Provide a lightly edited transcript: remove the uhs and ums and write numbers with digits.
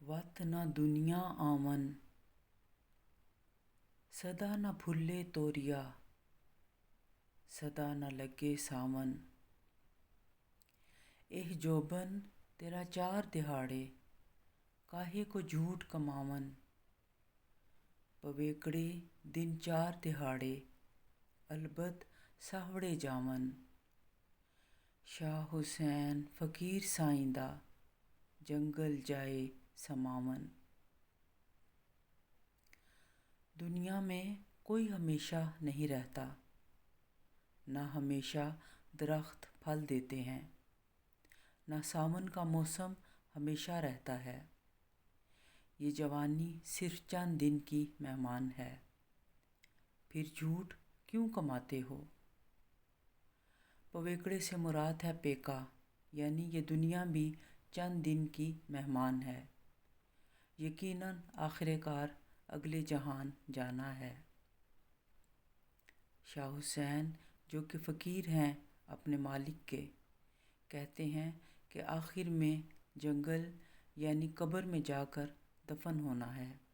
वत न दुनिया आमन, सदा न भुल्ले तोरिया, सदा न लगे सामन। एह जोबन तेरा चार दिहाड़े, काहे को झूठ कमावन। पवेकड़े दिन चार दिहाड़े, अलबत सावड़े जावन। शाह हुसैन फकीर साईंदा, जंगल जाए समावन। दुनिया में कोई हमेशा नहीं रहता, ना हमेशा दरख्त फल देते हैं, ना सावन का मौसम हमेशा रहता है। ये जवानी सिर्फ चंद दिन की मेहमान है, फिर झूठ क्यों कमाते हो। पवेकड़े से मुराद है पेका, यानी ये दुनिया भी चंद दिन की मेहमान है। यकीनन आखिरकार अगले जहान जाना है। शाह हुसैन जो कि फ़कीर हैं अपने मालिक के, कहते हैं कि आखिर में जंगल यानी कब्र में जाकर दफन होना है।